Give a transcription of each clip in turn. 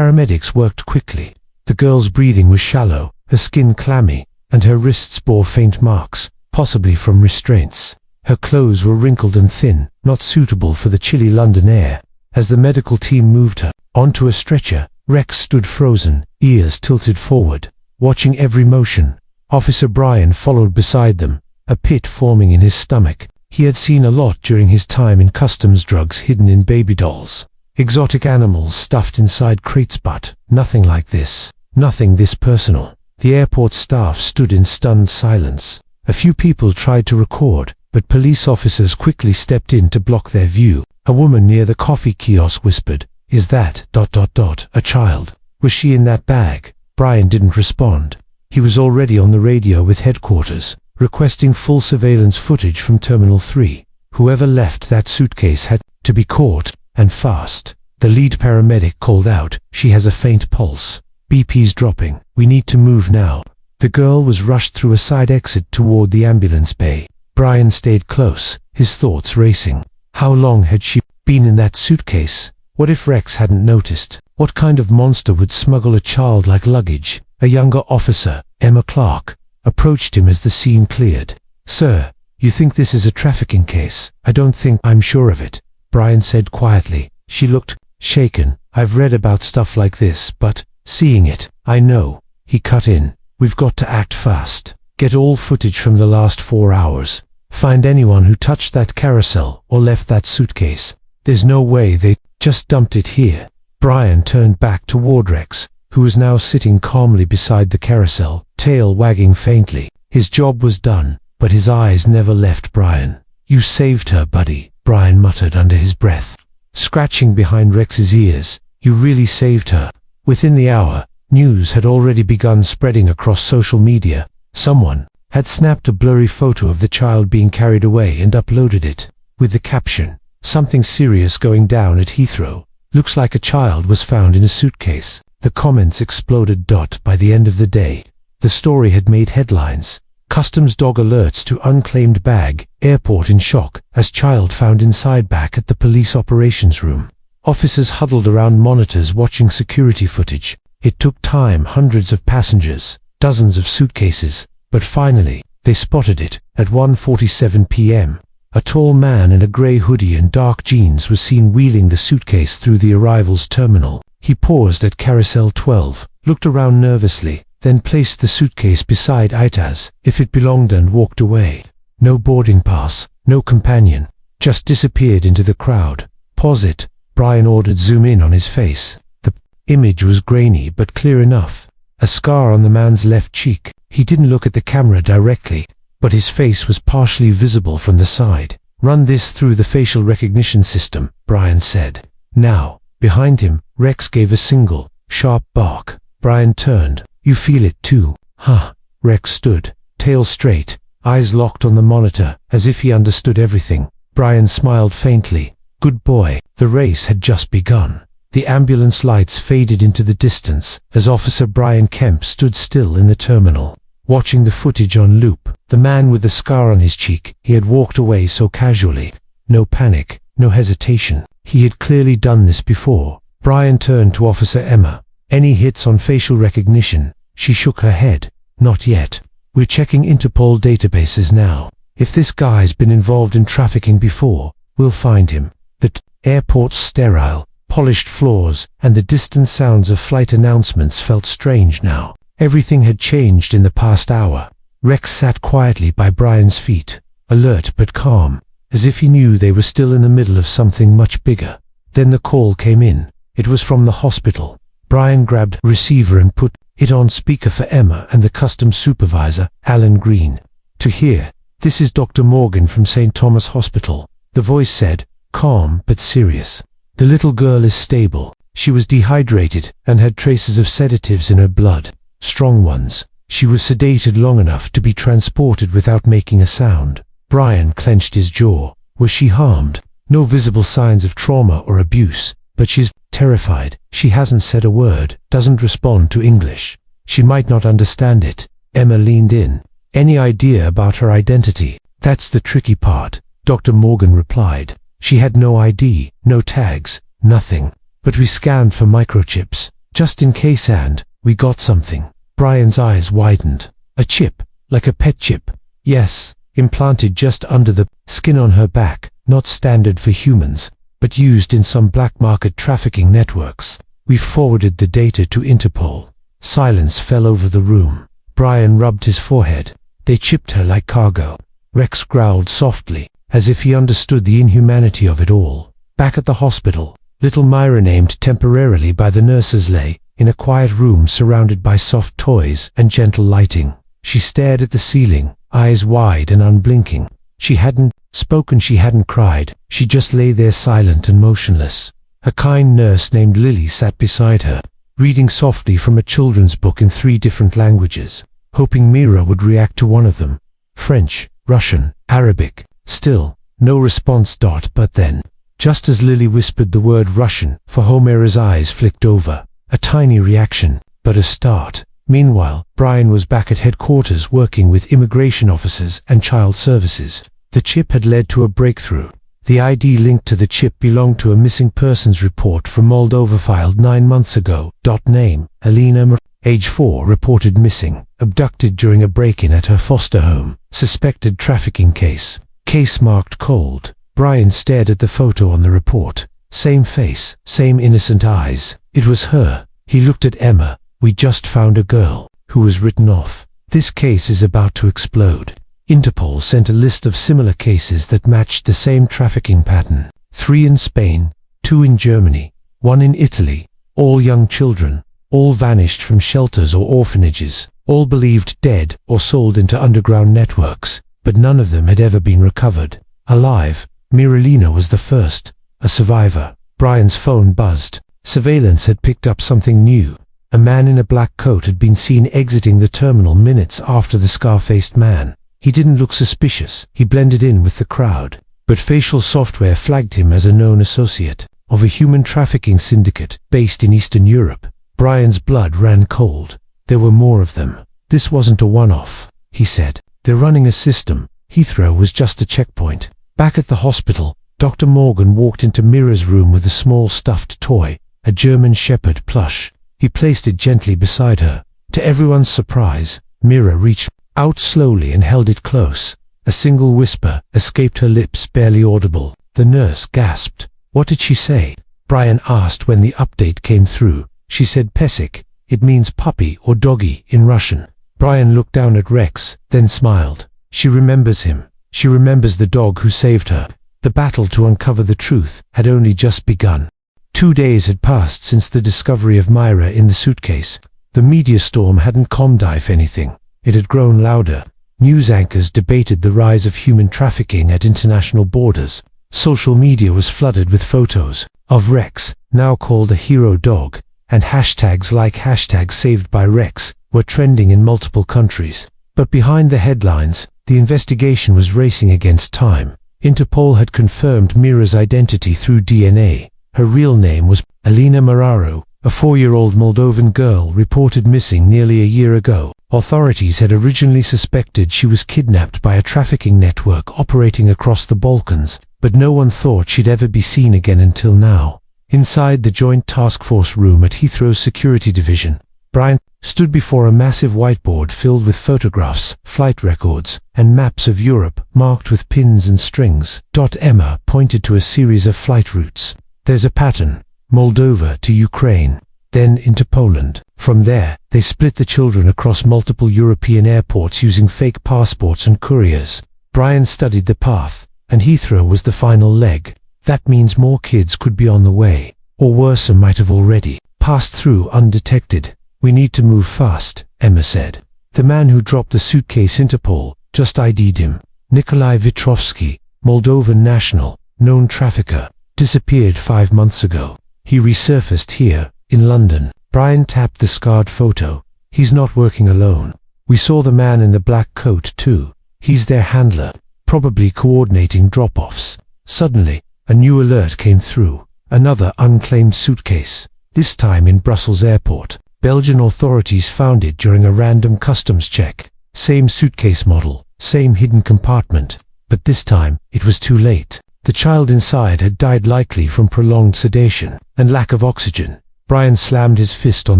Paramedics worked quickly. The girl's breathing was shallow, her skin clammy, and her wrists bore faint marks, possibly from restraints. Her clothes were wrinkled and thin, not suitable for the chilly London air. As the medical team moved her onto a stretcher, Rex stood frozen, ears tilted forward, watching every motion. Officer Brian followed beside them, a pit forming in his stomach. He had seen a lot during his time in customs, drugs hidden in baby dolls, exotic animals stuffed inside crates, but nothing like this. Nothing this personal. The airport staff stood in stunned silence. A few people tried to record, but police officers quickly stepped in to block their view. A woman near the coffee kiosk whispered, "Is that ... a child? Was she in that bag?" Brian didn't respond. He was already on the radio with headquarters, requesting full surveillance footage from Terminal 3. Whoever left that suitcase had to be caught, and fast. The lead paramedic called out, "She has a faint pulse. BP's dropping. We need to move now." The girl was rushed through a side exit toward the ambulance bay. Brian stayed close, his thoughts racing. How long had she been in that suitcase? What if Rex hadn't noticed? What kind of monster would smuggle a child like luggage? A younger officer, Emma Clark, approached him as the scene cleared. "Sir, you think this is a trafficking case?" "I don't think I'm sure of it," Brian said quietly. She looked shaken. "I've read about stuff like this, but seeing it, I know." He cut in. "We've got to act fast. Get all footage from the last 4 hours. Find anyone who touched that carousel or left that suitcase. There's no way they just dumped it here." Brian turned back toward Rex, who was now sitting calmly beside the carousel, tail wagging faintly. His job was done, but his eyes never left Brian. "You saved her, buddy," Brian muttered under his breath, scratching behind Rex's ears. "You really saved her." Within the hour, news had already begun spreading across social media. Someone had snapped a blurry photo of the child being carried away and uploaded it, with the caption, "Something serious going down at Heathrow. Looks like a child was found in a suitcase." The comments exploded. By the end of the day, the story had made headlines. Customs dog alerts to unclaimed bag, airport in shock, as child found inside back at the police operations room. Officers huddled around monitors watching security footage. It took time, hundreds of passengers, dozens of suitcases, but finally, they spotted it. At 1:47 p.m., a tall man in a grey hoodie and dark jeans was seen wheeling the suitcase through the arrivals terminal. He paused at Carousel 12, looked around nervously, then placed the suitcase beside it as if it belonged and walked away. No boarding pass, no companion, just disappeared into the crowd. "Pause it," Brian ordered. "Zoom in on his face." The image was grainy but clear enough. A scar on the man's left cheek. He didn't look at the camera directly, but his face was partially visible from the side. "Run this through the facial recognition system," Brian said. Now, behind him, Rex gave a single, sharp bark. Brian turned. "You feel it too, huh?" Rex stood, tail straight, eyes locked on the monitor, as if he understood everything. Brian smiled faintly. "Good boy." The race had just begun. The ambulance lights faded into the distance as Officer Brian Kemp stood still in the terminal, watching the footage on loop. The man with the scar on his cheek, he had walked away so casually. No panic, no hesitation. He had clearly done this before. Brian turned to Officer Emma. "Any hits on facial recognition?" She shook her head. "Not yet. We're checking Interpol databases now. If this guy's been involved in trafficking before, we'll find him." The airport's sterile, polished floors and the distant sounds of flight announcements felt strange now. Everything had changed in the past hour. Rex sat quietly by Brian's feet, alert but calm, as if he knew they were still in the middle of something much bigger. Then the call came in. It was from the hospital. Brian grabbed the receiver and put it on speaker for Emma and the customs supervisor, Alan Green, to hear. "This is Dr. Morgan from St. Thomas Hospital," the voice said, calm but serious. "The little girl is stable. She was dehydrated and had traces of sedatives in her blood, strong ones. She was sedated long enough to be transported without making a sound." Brian clenched his jaw. Was she harmed? No visible signs of trauma or abuse, but she's terrified. She hasn't said a word, doesn't respond to English. She might not understand it. Emma leaned in. "Any idea about her identity?" "That's the tricky part," Dr. Morgan replied. "She had no ID, no tags, nothing. But we scanned for microchips. Just in case, and we got something. Brian's eyes widened. A chip, like a pet chip. Yes, implanted just under the skin on her back, not standard for humans, but used in some black market trafficking networks. We forwarded the data to Interpol. Silence fell over the room. Brian rubbed his forehead. They chipped her like cargo. Rex growled softly, as if he understood the inhumanity of it all. Back at the hospital, little Myra, named temporarily by the nurses, lay in a quiet room surrounded by soft toys and gentle lighting. She stared at the ceiling, eyes wide and unblinking. She hadn't spoken, she hadn't cried. She just lay there silent and motionless. A kind nurse named Lily sat beside her, reading softly from a children's book in 3 different languages, hoping Myra would react to one of them. French, Russian, Arabic. Still, no response. But then, just as Lily whispered the word Russian, for Homera's eyes flicked over. A tiny reaction, but a start. Meanwhile, Brian was back at headquarters working with immigration officers and child services. The chip had led to a breakthrough. The ID linked to the chip belonged to a missing persons report from Moldova filed 9 months ago. Name, Alina, age 4, reported missing, abducted during a break-in at her foster home. Suspected trafficking case. Case marked cold. Brian stared at the photo on the report. Same face, same innocent eyes. It was her. He looked at Emma. We just found a girl who was written off. This case is about to explode. Interpol sent a list of similar cases that matched the same trafficking pattern. 3 in Spain, 2 in Germany, 1 in Italy. All young children, all vanished from shelters or orphanages, all believed dead or sold into underground networks, but none of them had ever been recovered alive. Miralina was the first, a survivor. Brian's phone buzzed. Surveillance had picked up something new. A man in a black coat had been seen exiting the terminal minutes after the scar-faced man. He didn't look suspicious. He blended in with the crowd, but facial software flagged him as a known associate of a human trafficking syndicate based in Eastern Europe. Brian's blood ran cold. There were more of them. This wasn't a one-off, he said. They're running a system. Heathrow was just a checkpoint. Back at the hospital, Dr. Morgan walked into Mira's room with a small stuffed toy, a German Shepherd plush. He placed it gently beside her. To everyone's surprise, Mira reached out slowly and held it close. A single whisper escaped her lips, barely audible. The nurse gasped. What did she say? Brian asked when the update came through. She said Pesik. It means puppy or doggy in Russian. Brian looked down at Rex, then smiled. She remembers him. She remembers the dog who saved her. The battle to uncover the truth had only just begun. 2 days had passed since the discovery of Myra in the suitcase. The media storm hadn't calmed, if anything. It had grown louder. News anchors debated the rise of human trafficking at international borders. Social media was flooded with photos of Rex, now called a hero dog, and hashtags like #SavedByRex were trending in multiple countries. But behind the headlines, the investigation was racing against time. Interpol had confirmed Mira's identity through DNA. Her real name was Alina Mararo, a 4-year-old Moldovan girl reported missing nearly a year ago. Authorities had originally suspected she was kidnapped by a trafficking network operating across the Balkans, but no one thought she'd ever be seen again until now. Inside the Joint Task Force room at Heathrow's Security Division, Brian stood before a massive whiteboard filled with photographs, flight records, and maps of Europe marked with pins and strings. Emma pointed to a series of flight routes. There's a pattern. Moldova to Ukraine, then into Poland. From there, they split the children across multiple European airports using fake passports and couriers. Brian studied the path, and Heathrow was the final leg. That means more kids could be on the way, or worse, might have already passed through undetected. We need to move fast, Emma said. The man who dropped the suitcase, Interpol, just ID'd him. Nikolai Vitrovsky, Moldovan national, known trafficker, disappeared 5 months ago. He resurfaced here, in London. Brian tapped the scarred photo. He's not working alone. We saw the man in the black coat too. He's their handler, probably coordinating drop-offs. Suddenly, a new alert came through. Another unclaimed suitcase. This time in Brussels airport. Belgian authorities found it during a random customs check. Same suitcase model, same hidden compartment. But this time, it was too late. The child inside had died, likely from prolonged sedation and lack of oxygen. Brian slammed his fist on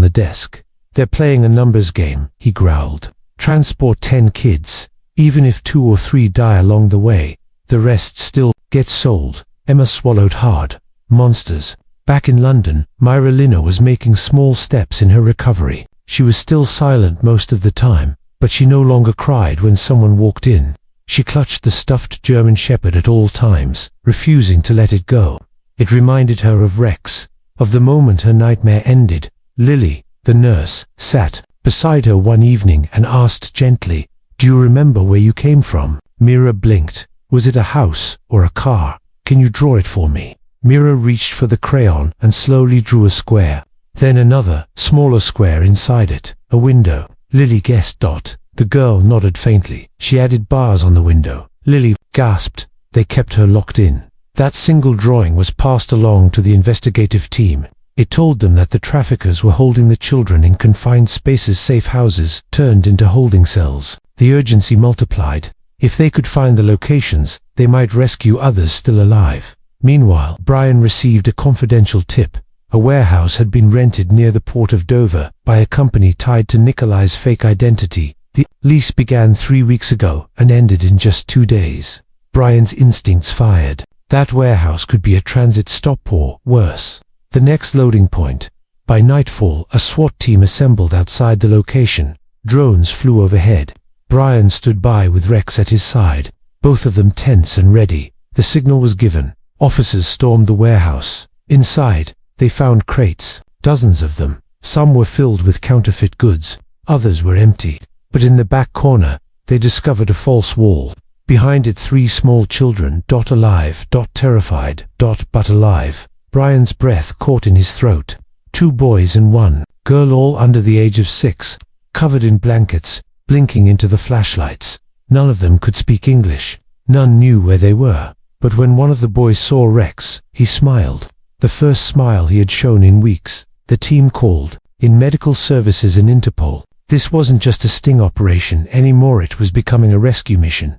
the desk. "They're playing a numbers game," he growled. "Transport 10 kids. Even if 2 or 3 die along the way, the rest still get sold." Emma swallowed hard. Monsters. Back in London, Myra Lina was making small steps in her recovery. She was still silent most of the time, but she no longer cried when someone walked in. She clutched the stuffed German Shepherd at all times, refusing to let it go. It reminded her of Rex, of the moment her nightmare ended. Lily, the nurse, sat beside her one evening and asked gently, "Do you remember where you came from?" Myra blinked. "Was it a house or a car? Can you draw it for me?" Myra reached for the crayon and slowly drew a square. Then another, smaller square inside it. A window. Lily guessed. The girl nodded faintly. She added bars on the window. Lily gasped. They kept her locked in. That single drawing was passed along to the investigative team. It told them that the traffickers were holding the children in confined spaces. Safe houses turned into holding cells. The urgency multiplied. If they could find the locations, they might rescue others still alive. Meanwhile, Brian received a confidential tip. A warehouse had been rented near the port of Dover by a company tied to Nikolai's fake identity. The lease began 3 weeks ago and ended in just 2 days. Brian's instincts fired. That warehouse could be a transit stop or, worse, the next loading point. By nightfall, a SWAT team assembled outside the location. Drones flew overhead. Brian stood by with Rex at his side, both of them tense and ready. The signal was given. Officers stormed the warehouse. Inside, they found crates, dozens of them. Some were filled with counterfeit goods, others were empty. But in the back corner, they discovered a false wall. Behind it 3 small children, alive, terrified, but alive. Brian's breath caught in his throat. 2 boys and 1 girl, all under the age of 6, covered in blankets, blinking into the flashlights. None of them could speak English. None knew where they were. But when one of the boys saw Rex, he smiled. The first smile he had shown in weeks. The team called in medical services and Interpol. This wasn't just a sting operation anymore, it was becoming a rescue mission.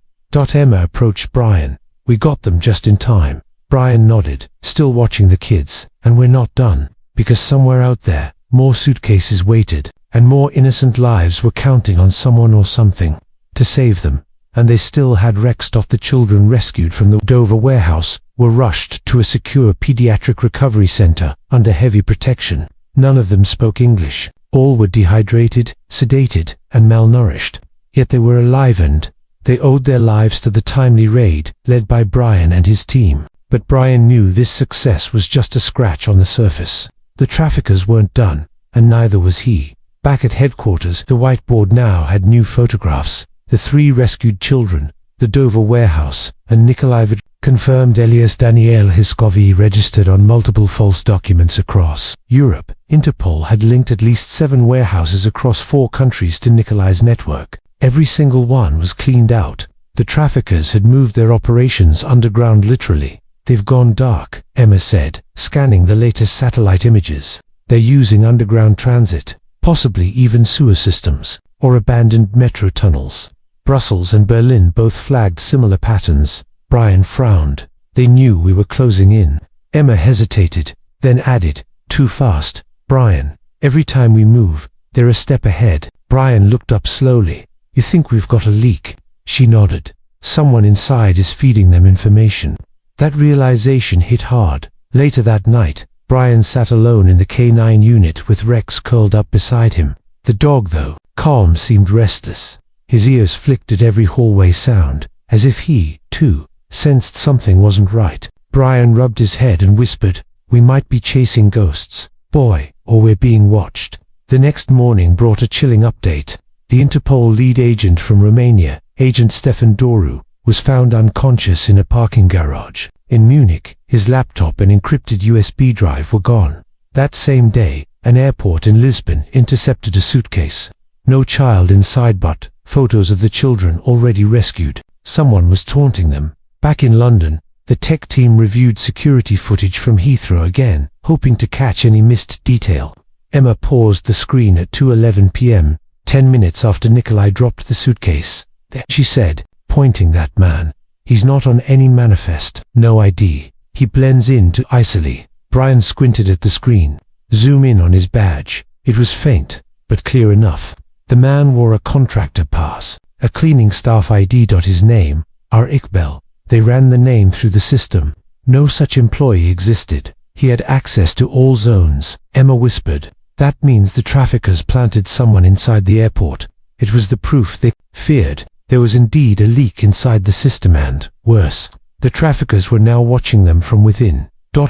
Emma approached Brian. "We got them just in time." Brian nodded, still watching the kids. "And we're not done, because somewhere out there, more suitcases waited, and more innocent lives were counting on someone or something to save them." And they still had Rex. The children rescued from the Dover warehouse were rushed to a secure pediatric recovery center under heavy protection. None of them spoke English. All were dehydrated, sedated, and malnourished. Yet they were alive and they owed their lives to the timely raid led by Brian and his team. But Brian knew this success was just a scratch on the surface. The traffickers weren't done, and neither was he. Back at headquarters, the whiteboard now had new photographs. The 3 rescued children, the Dover warehouse, and Nikolai confirmed Elias Daniel Hiskovi registered on multiple false documents across Europe. Interpol had linked at least 7 warehouses across 4 countries to Nikolai's network. Every single one was cleaned out. The traffickers had moved their operations underground literally. "They've gone dark," Emma said, scanning the latest satellite images. "They're using underground transit, possibly even sewer systems, or abandoned metro tunnels." Brussels and Berlin both flagged similar patterns. Brian frowned. "They knew we were closing in." Emma hesitated, then added, "Too fast, Brian. Every time we move, they're a step ahead." Brian looked up slowly. "You think we've got a leak?" She nodded. "Someone inside is feeding them information." That realization hit hard. Later that night, Brian sat alone in the K9 unit with Rex curled up beside him. The dog, though calm, seemed restless. His ears flicked at every hallway sound, as if he, too, sensed something wasn't right. Brian rubbed his head and whispered, "We might be chasing ghosts, boy, or we're being watched." The next morning brought a chilling update. The Interpol lead agent from Romania, Agent Stefan Doru, was found unconscious in a parking garage. In Munich, his laptop and encrypted USB drive were gone. That same day, an airport in Lisbon intercepted a suitcase. No child inside, but photos of the children already rescued. Someone was taunting them. Back in London, the tech team reviewed security footage from Heathrow again, hoping to catch any missed detail. Emma paused the screen at 2:11 p.m., 10 minutes after Nikolai dropped the suitcase. "There," she said, pointing. "That man. He's not on any manifest, no ID. He blends in too easily." Brian squinted at the screen. Zoom in on his badge. It was faint, but clear enough. The man wore a contractor pass, a cleaning staff ID. His name, R. Iqbal. They ran the name through the system. No such employee existed. He had access to all zones. Emma whispered. That means the traffickers planted someone inside the airport. It was the proof they feared. There was indeed a leak inside the system and, worse, the traffickers were now watching them from within.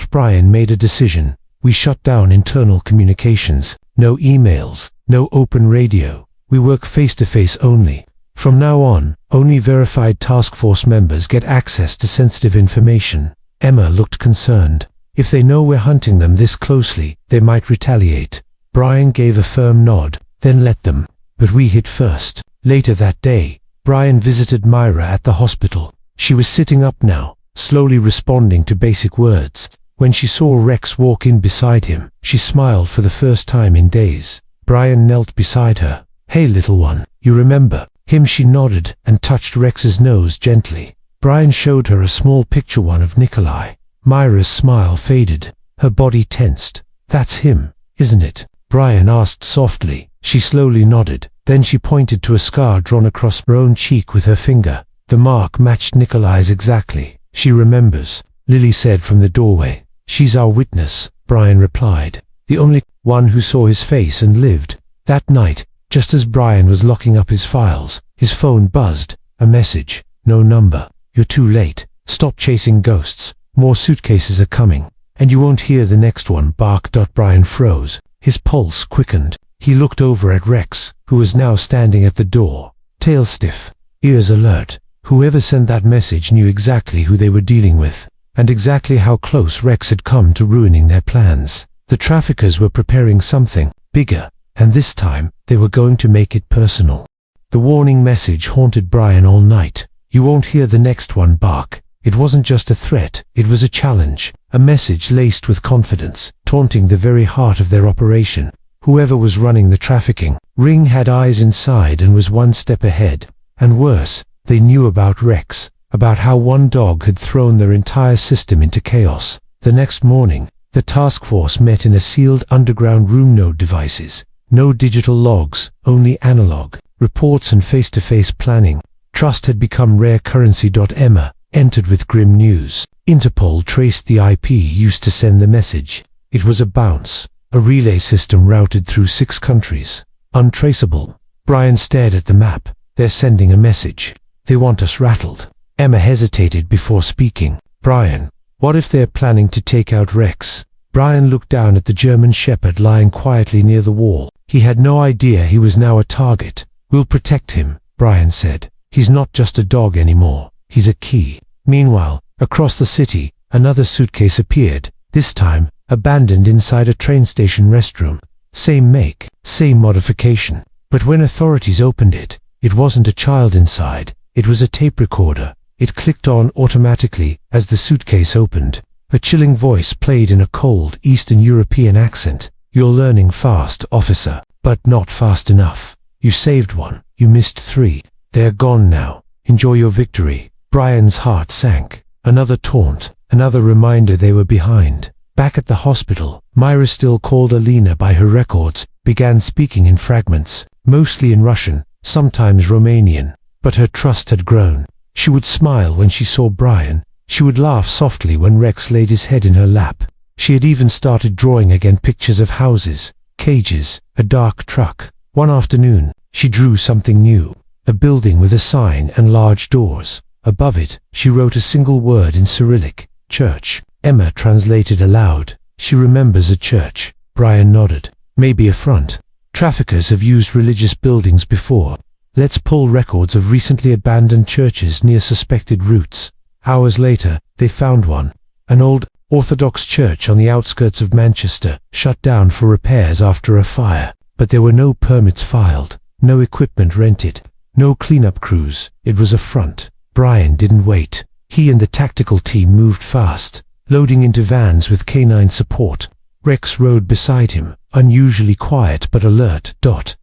Brian made a decision. We shut down internal communications. No emails, no open radio. We work face-to-face only. From now on, only verified task force members get access to sensitive information. Emma looked concerned. If they know we're hunting them this closely, they might retaliate. Brian gave a firm nod. Then let them. But we hit first. Later that day, Brian visited Myra at the hospital. She was sitting up now, slowly responding to basic words. When she saw Rex walk in beside him, she smiled for the first time in days. Brian knelt beside her. Hey little one, you remember him? She nodded and touched Rex's nose gently. Brian showed her a small picture one of Nikolai. Myra's smile faded. Her body tensed. That's him, isn't it? Brian asked softly. She slowly nodded. Then she pointed to a scar drawn across her own cheek with her finger. The mark matched Nikolai's exactly. She remembers, Lily said from the doorway. She's our witness, Brian replied. The only one who saw his face and lived. That night, just as Brian was locking up his files, his phone buzzed. A message. No number. You're too late. Stop chasing ghosts. More suitcases are coming. And you won't hear the next one bark. Brian froze. His pulse quickened. He looked over at Rex, who was now standing at the door, tail stiff, ears alert. Whoever sent that message knew exactly who they were dealing with, and exactly how close Rex had come to ruining their plans. The traffickers were preparing something bigger, and this time they were going to make it personal. The warning message haunted Brian all night. You won't hear the next one bark. It wasn't just a threat, it was a challenge, a message laced with confidence, taunting the very heart of their operation. Whoever was running the trafficking ring had eyes inside and was one step ahead. And worse, they knew about Rex, about how one dog had thrown their entire system into chaos. The next morning, the task force met in a sealed underground room. No devices, no digital logs, only analog, reports and face-to-face planning. Trust had become rare currency. Emma entered with grim news. Interpol traced the IP used to send the message. It was a bounce. A relay system routed through 6 countries. Untraceable. Brian stared at the map. They're sending a message. They want us rattled. Emma hesitated before speaking. Brian, what if they're planning to take out Rex? Brian looked down at the German shepherd lying quietly near the wall. He had no idea he was now a target. We'll protect him, Brian said. He's not just a dog anymore. He's a key. Meanwhile, across the city, another suitcase appeared. This time, abandoned inside a train station restroom. Same make, same modification. But when authorities opened it, it wasn't a child inside. It was a tape recorder. It clicked on automatically as the suitcase opened. A chilling voice played in a cold Eastern European accent. You're learning fast, officer, but not fast enough. You saved one. You missed 3. They're gone now. Enjoy your victory. Brian's heart sank. Another taunt. Another reminder they were behind. Back at the hospital, Myra, still called Alina by her records, began speaking in fragments, mostly in Russian, sometimes Romanian. But her trust had grown. She would smile when she saw Brian. She would laugh softly when Rex laid his head in her lap. She had even started drawing again pictures of houses, cages, a dark truck. One afternoon, she drew something new, a building with a sign and large doors. Above it, she wrote a single word in Cyrillic, church. Emma translated aloud. She remembers a church. Brian nodded. Maybe a front. Traffickers have used religious buildings before. Let's pull records of recently abandoned churches near suspected routes. Hours later, they found one. An old Orthodox church on the outskirts of Manchester, shut down for repairs after a fire. But there were no permits filed, no equipment rented, no cleanup crews. It was a front. Brian didn't wait. He and the tactical team moved fast, loading into vans with canine support. Rex rode beside him, unusually quiet but alert.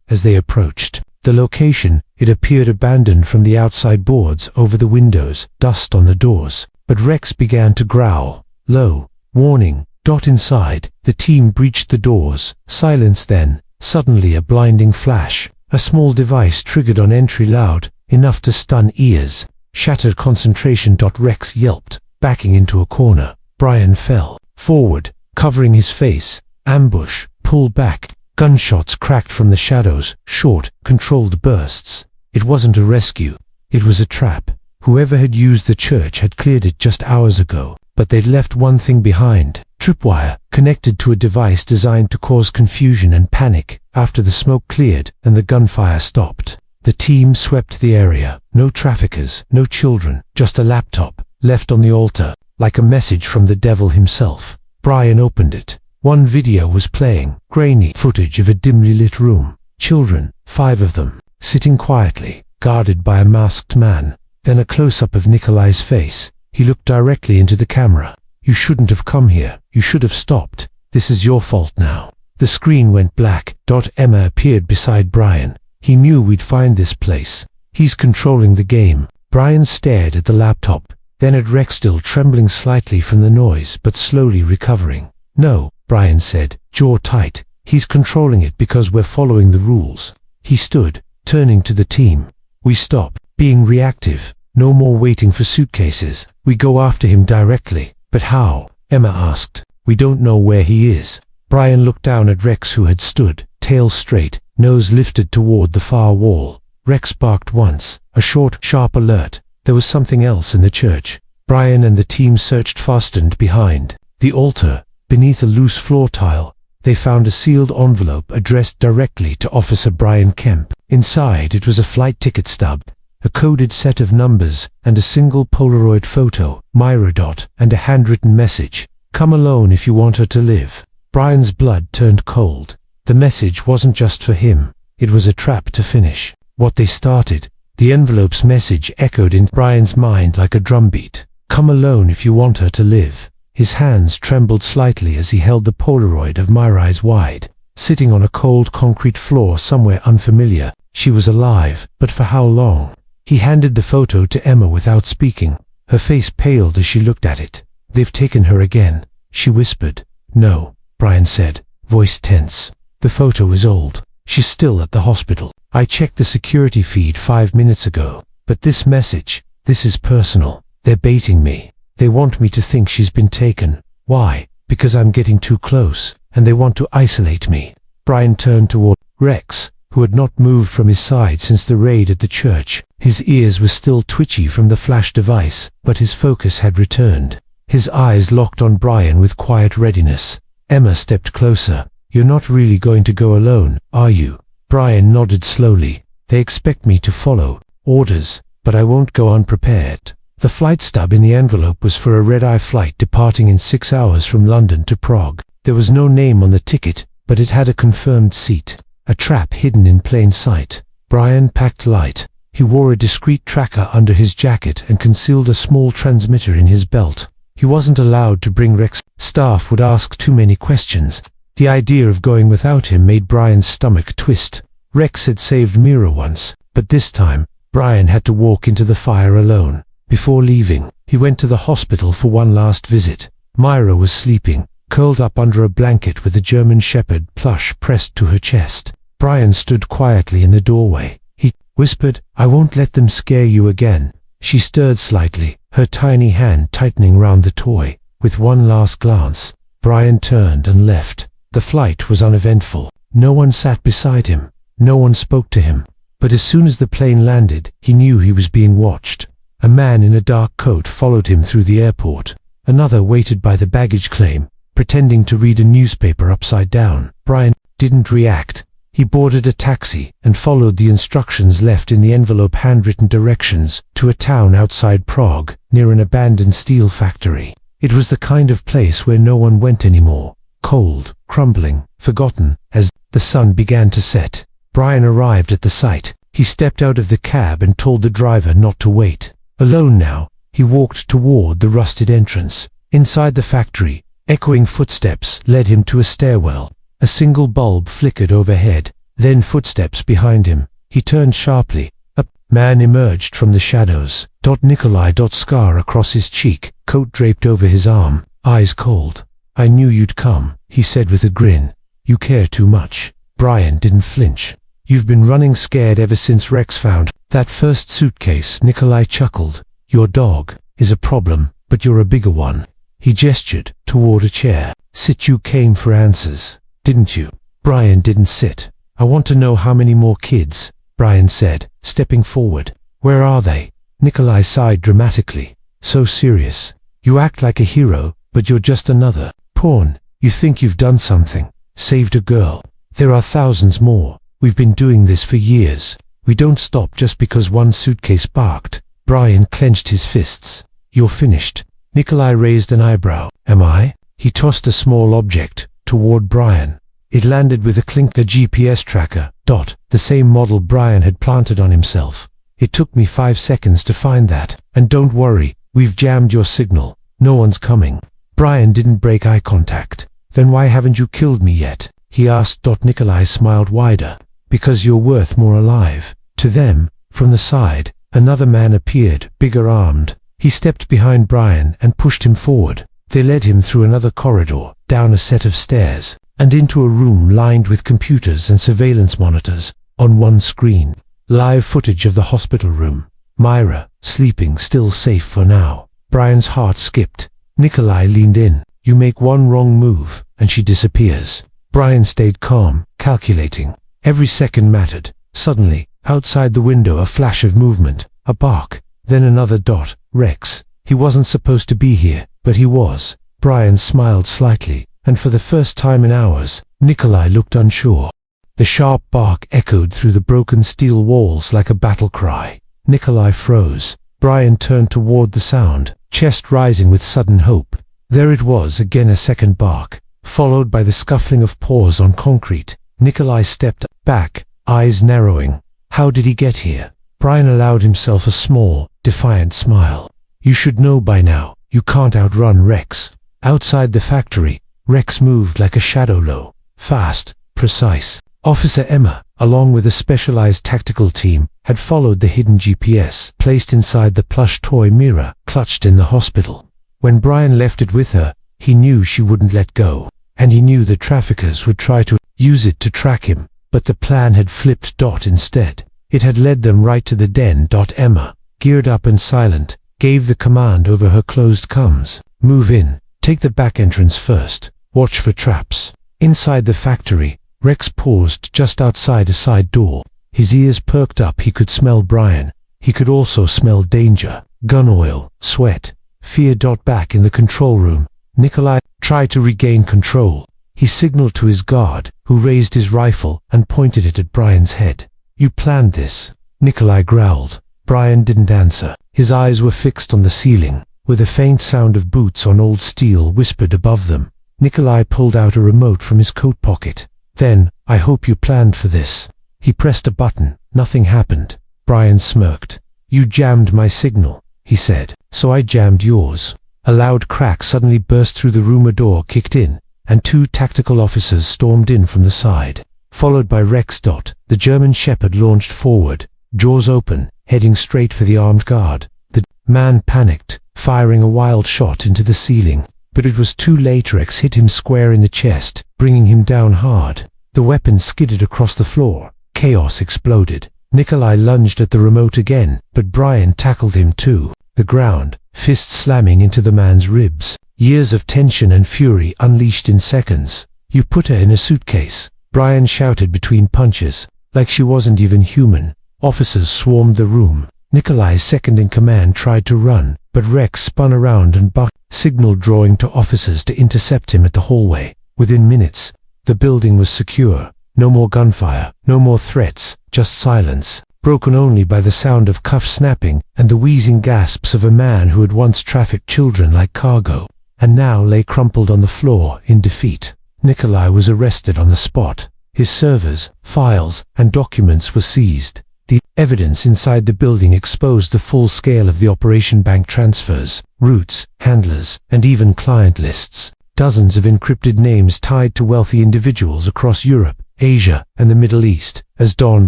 As they approached the location, it appeared abandoned from the outside, boards over the windows, dust on the doors. But Rex began to growl. Low, warning, Inside, the team breached the doors. Silence then. Suddenly a blinding flash. A small device triggered on entry loud, enough to stun ears. Shattered concentration. Rex yelped, backing into a corner. Brian fell forward, covering his face. Ambush. Pull back. Gunshots cracked from the shadows. Short, controlled bursts. It wasn't a rescue. It was a trap. Whoever had used the church had cleared it just hours ago, but they'd left one thing behind. Tripwire, connected to a device designed to cause confusion and panic. After the smoke cleared and the gunfire stopped, the team swept the area. No traffickers, no children, just a laptop, left on the altar, like a message from the devil himself. Brian opened it. One video was playing, grainy footage of a dimly lit room. Children, 5 of them, sitting quietly, guarded by a masked man. Then a close-up of Nikolai's face. He looked directly into the camera. "You shouldn't have come here. You should have stopped. This is your fault now." The screen went black. Emma appeared beside Brian. "He knew we'd find this place. He's controlling the game." Brian stared at the laptop, then at Rex, still trembling slightly from the noise, but slowly recovering. "No," Brian said, jaw tight. "He's controlling it because we're following the rules." He stood, turning to the team. "We stop being reactive. No more waiting for suitcases. We go after him directly." "But how?" Emma asked. "We don't know where he is." Brian looked down at Rex, who had stood, tail straight, nose lifted toward the far wall. Rex barked once, a short, sharp alert. There was something else in the church. Brian and the team searched fastened behind the altar. Beneath a loose floor tile, they found a sealed envelope addressed directly to Officer Brian Kemp. Inside it was a flight ticket stub, a coded set of numbers, and a single Polaroid photo, Myra. And a handwritten message. "Come alone if you want her to live." Brian's blood turned cold. The message wasn't just for him. It was a trap to finish what they started. The envelope's message echoed in Brian's mind like a drumbeat. "Come alone if you want her to live." His hands trembled slightly as he held the Polaroid of Myra eyes wide, sitting on a cold concrete floor somewhere unfamiliar. She was alive, but for how long? He handed the photo to Emma without speaking. Her face paled as she looked at it. "They've taken her again," she whispered. "No," Brian said, voice tense. "The photo is old. She's still at the hospital. I checked the security feed 5 minutes ago. But this message, this is personal. They're baiting me. They want me to think she's been taken. Why? Because I'm getting too close, and they want to isolate me." Brian turned toward Rex, who had not moved from his side since the raid at the church. His ears were still twitchy from the flash device, but his focus had returned. His eyes locked on Brian with quiet readiness. Emma stepped closer. "You're not really going to go alone, are you?" Brian nodded slowly. "They expect me to follow orders, but I won't go unprepared." The flight stub in the envelope was for a red-eye flight departing in 6 hours from London to Prague. There was no name on the ticket, but it had a confirmed seat. A trap hidden in plain sight. Brian packed light. He wore a discreet tracker under his jacket and concealed a small transmitter in his belt. He wasn't allowed to bring Rex. Staff would ask too many questions. The idea of going without him made Brian's stomach twist. Rex had saved Mira once, but this time, Brian had to walk into the fire alone. Before leaving, he went to the hospital for one last visit. Myra was sleeping, curled up under a blanket with a German Shepherd plush pressed to her chest. Brian stood quietly in the doorway. He whispered, "I won't let them scare you again." She stirred slightly, her tiny hand tightening round the toy. With one last glance, Brian turned and left. The flight was uneventful. No one sat beside him. No one spoke to him. But as soon as the plane landed, he knew he was being watched. A man in a dark coat followed him through the airport. Another waited by the baggage claim, pretending to read a newspaper upside down. Brian didn't react. He boarded a taxi and followed the instructions left in the envelope, handwritten directions to a town outside Prague, near an abandoned steel factory. It was the kind of place where no one went anymore. Cold, crumbling, forgotten. As the sun began to set, Brian arrived at the site. He stepped out of the cab and told the driver not to wait. Alone now, he walked toward the rusted entrance. Inside the factory, echoing footsteps led him to a stairwell. A single bulb flickered overhead, then footsteps behind him. He turned sharply. A man emerged from the shadows. Nikolai. Scar across his cheek, coat draped over his arm, eyes cold. I knew you'd come, he said with a grin. You care too much. Brian didn't flinch. You've been running scared ever since Rex found that first suitcase. Nikolai chuckled. Your dog is a problem, but you're a bigger one. He gestured toward a chair. Sit. You came for answers, didn't you? Brian didn't sit. I want to know how many more kids, Brian said, stepping forward. Where are they? Nikolai sighed dramatically. So serious. You act like a hero, but you're just another pawn. You think you've done something, saved a girl. There are thousands more. We've been doing this for years. We don't stop just because one suitcase barked. Brian clenched his fists. You're finished. Nikolai raised an eyebrow. Am I? He tossed a small object toward Brian. It landed with a clink. A GPS tracker. The same model Brian had planted on himself. It took me 5 seconds to find that. And don't worry, we've jammed your signal. No one's coming. Brian didn't break eye contact. Then why haven't you killed me yet? He asked. Nikolai smiled wider. Because you're worth more alive. To them, from the side, another man appeared, bigger armed. He stepped behind Brian and pushed him forward. They led him through another corridor, down a set of stairs, and into a room lined with computers and surveillance monitors. On one screen, live footage of the hospital room. Myra, sleeping, still safe for now. Brian's heart skipped. Nikolai leaned in. You make one wrong move, and she disappears. Brian stayed calm, calculating. Every second mattered. Suddenly, outside the window, a flash of movement, a bark, then another dot. Rex. He wasn't supposed to be here, but he was. Brian smiled slightly, and for the first time in hours, Nikolai looked unsure. The sharp bark echoed through the broken steel walls like a battle cry. Nikolai froze. Brian turned toward the sound, chest rising with sudden hope. There it was again, a second bark, followed by the scuffling of paws on concrete. Nikolai stepped back, eyes narrowing. How did he get here? Brian allowed himself a small, defiant smile. You should know by now, you can't outrun Rex. Outside the factory, Rex moved like a shadow, low, fast, precise. Officer Emma, along with a specialized tactical team, had followed the hidden GPS, placed inside the plush toy Mira, clutched in the hospital. When Brian left it with her, he knew she wouldn't let go, and he knew the traffickers would try to use it to track him, but the plan had flipped. Instead, it had led them right to the den. Emma, geared up and silent, gave the command over her closed comms. Move in, take the back entrance first, watch for traps. Inside the factory, Rex paused just outside a side door. His ears perked up. He could smell Brian. He could also smell danger, gun oil, sweat, fear. Back in the control room, Nikolai tried to regain control. He signaled to his guard, who raised his rifle and pointed it at Brian's head. You planned this, Nikolai growled. Brian didn't answer. His eyes were fixed on the ceiling, with a faint sound of boots on old steel whispered above them. Nikolai pulled out a remote from his coat pocket. Then, I hope you planned for this. He pressed a button. Nothing happened. Brian smirked. You jammed my signal, he said. So I jammed yours. A loud crack suddenly burst through the room. A door kicked in, and 2 tactical officers stormed in from the side, followed by Rex. The German Shepherd launched forward, jaws open, heading straight for the armed guard. The man panicked, firing a wild shot into the ceiling. But it was too late. Rex hit him square in the chest, bringing him down hard. The weapon skidded across the floor. Chaos exploded. Nikolai lunged at the remote again, but Brian tackled him too. The ground, fist slamming into the man's ribs. Years of tension and fury unleashed in seconds. You put her in a suitcase, Brian shouted between punches, like she wasn't even human. Officers swarmed the room. Nikolai's second-in-command tried to run, but Rex spun around and bucked, signaled, drawing to officers to intercept him at the hallway. Within minutes, the building was secure. No more gunfire, no more threats, just silence, broken only by the sound of cuffs snapping and the wheezing gasps of a man who had once trafficked children like cargo, and now lay crumpled on the floor in defeat. Nikolai was arrested on the spot. His servers, files, and documents were seized. The evidence inside the building exposed the full scale of the operation: bank transfers, routes, handlers, and even client lists. Dozens of encrypted names tied to wealthy individuals across Europe, Asia, and the Middle East. As dawn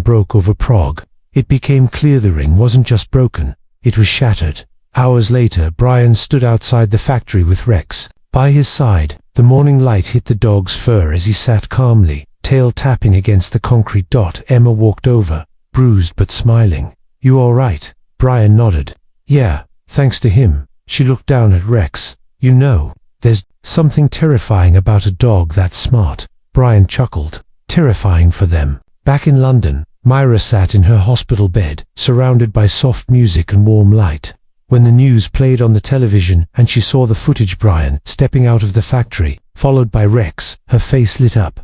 broke over Prague, it became clear the ring wasn't just broken, it was shattered. Hours later, Brian stood outside the factory with Rex, By his side, the morning light hit the dog's fur as he sat calmly, tail tapping against the concrete. Emma walked over, bruised but smiling. "You all right?" Brian nodded. "Yeah, thanks to him." She looked down at Rex. "You know, there's something terrifying about a dog that smart." Brian chuckled. "Terrifying for them." Back in London, Myra sat in her hospital bed, surrounded by soft music and warm light. When the news played on the television and she saw the footage, Brian stepping out of the factory, followed by Rex, her face lit up.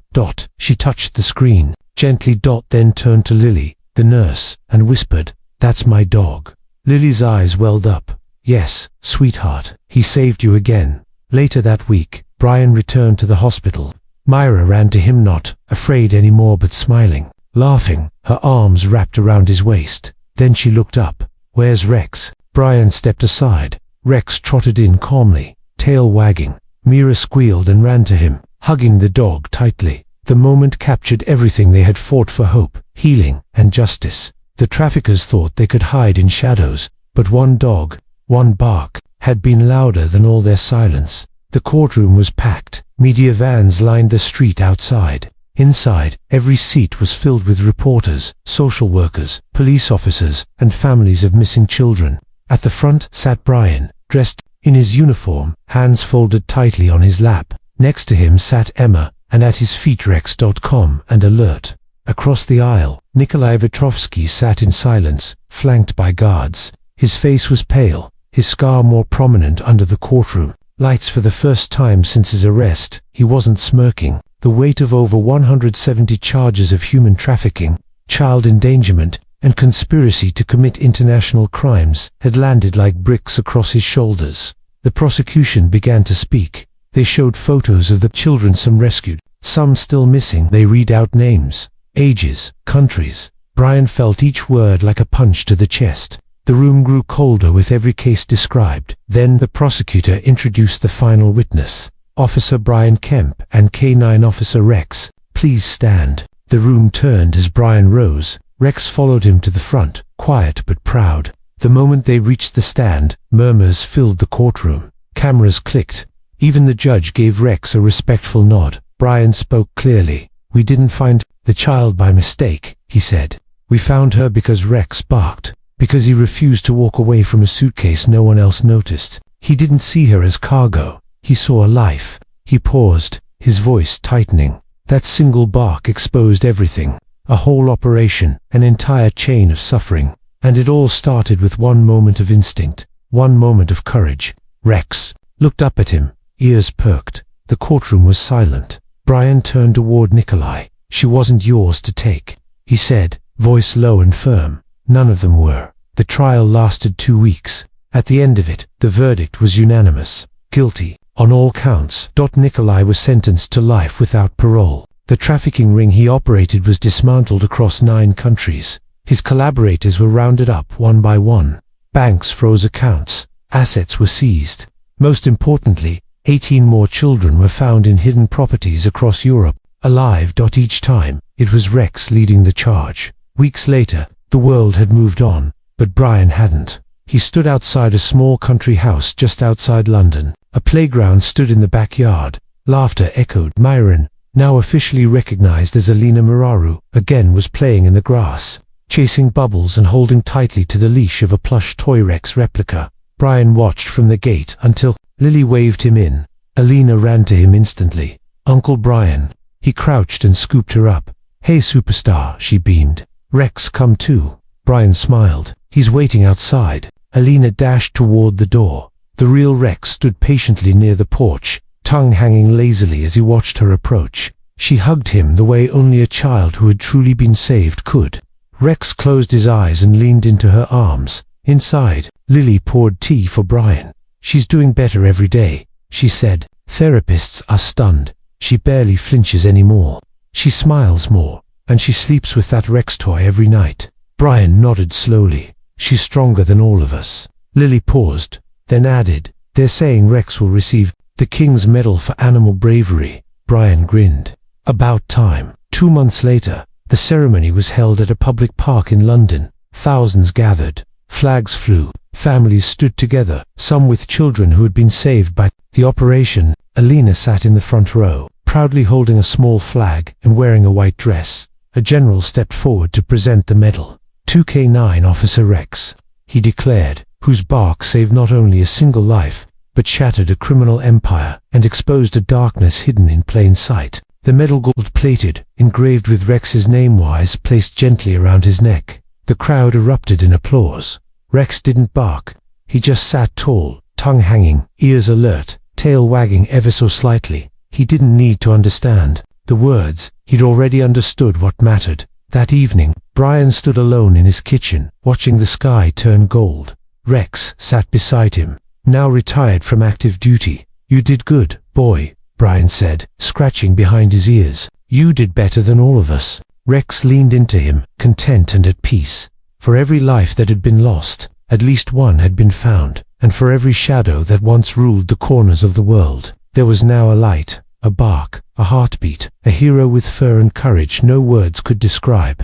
She touched the screen gently. Then turned to Lily, the nurse, and whispered, "That's my dog." Lily's eyes welled up. "Yes, sweetheart, he saved you again." Later that week, Brian returned to the hospital. Myra ran to him, not afraid anymore but smiling, laughing, her arms wrapped around his waist. Then she looked up. "Where's Rex?" Brian stepped aside. Rex trotted in calmly, tail wagging. Myra squealed and ran to him, hugging the dog tightly. The moment captured everything they had fought for: hope, healing, and justice. The traffickers thought they could hide in shadows, but one dog, one bark, had been louder than all their silence. The courtroom was packed. Media vans lined the street outside. Inside, every seat was filled with reporters, social workers, police officers, and families of missing children. At the front sat Brian, dressed in his uniform, hands folded tightly on his lap. Next to him sat Emma, and at his feet Rex. Calm and alert. Across the aisle, Nikolai Vetrovsky sat in silence, flanked by guards. His face was pale, his scar more prominent under the courtroom lights. For the first time since his arrest, he wasn't smirking. The weight of over 170 charges of human trafficking, child endangerment, and conspiracy to commit international crimes had landed like bricks across his shoulders. The prosecution began to speak. They showed photos of the children, some rescued, some still missing. They read out names, ages, countries. Brian felt each word like a punch to the chest. The room grew colder with every case described. Then the prosecutor introduced the final witness, Officer Brian Kemp, and K9 Officer Rex. "Please stand." The room turned as Brian rose. Rex followed him to the front, quiet but proud. The moment they reached the stand, murmurs filled the courtroom. Cameras clicked. Even the judge gave Rex a respectful nod. Brian spoke clearly. "We didn't find the child by mistake," he said. "We found her because Rex barked, because he refused to walk away from a suitcase no one else noticed. He didn't see her as cargo. He saw a life." He paused, his voice tightening. That single bark exposed everything. A whole operation, an entire chain of suffering. And it all started with one moment of instinct, one moment of courage. Rex looked up at him, ears perked. The courtroom was silent. Brian turned toward Nikolai. "She wasn't yours to take," he said, voice low and firm. "None of them were." The trial lasted 2 weeks. At the end of it, the verdict was unanimous. Guilty on all counts. Nikolai was sentenced to life without parole. The trafficking ring he operated was dismantled across 9 countries. His collaborators were rounded up one by one. Banks froze accounts. Assets were seized. Most importantly, 18 more children were found in hidden properties across Europe, alive. Each time, it was Rex leading the charge. Weeks later, the world had moved on, but Brian hadn't. He stood outside a small country house just outside London. A playground stood in the backyard. Laughter echoed. Myron, now officially recognized as Alina Muraru, again was playing in the grass, chasing bubbles and holding tightly to the leash of a plush toy Rex replica. Brian watched from the gate until Lily waved him in. Alina ran to him instantly. "Uncle Brian." He crouched and scooped her up. "Hey superstar," she beamed. "Rex, come too." Brian smiled. "He's waiting outside." Alina dashed toward the door. The real Rex stood patiently near the porch, tongue hanging lazily as he watched her approach. She hugged him the way only a child who had truly been saved could. Rex closed his eyes and leaned into her arms. Inside, Lily poured tea for Brian. "She's doing better every day," she said. "Therapists are stunned. She barely flinches anymore. She smiles more, and she sleeps with that Rex toy every night." Brian nodded slowly. "She's stronger than all of us." Lily paused, then added, "They're saying Rex will receive the King's Medal for animal bravery." Brian grinned. About time. 2 months later, the ceremony was held at a public park in London. Thousands gathered. Flags flew. Families stood together, some with children who had been saved by the operation. Alina sat in the front row, proudly holding a small flag and wearing a white dress. A general stepped forward to present the medal. 2K9 Officer Rex, he declared, whose bark saved not only a single life, but shattered a criminal empire and exposed a darkness hidden in plain sight. The medal, gold-plated, engraved with Rex's name, was placed gently around his neck. The crowd erupted in applause. Rex didn't bark. He just sat tall, tongue hanging, ears alert, tail wagging ever so slightly. He didn't need to understand the words. He'd already understood what mattered. That evening, Brian stood alone in his kitchen, watching the sky turn gold. Rex sat beside him, now retired from active duty. "You did good, boy," Brian said, scratching behind his ears. "You did better than all of us." Rex leaned into him, content and at peace. For every life that had been lost, at least one had been found, and for every shadow that once ruled the corners of the world, there was now a light, a bark, a heartbeat, a hero with fur and courage no words could describe.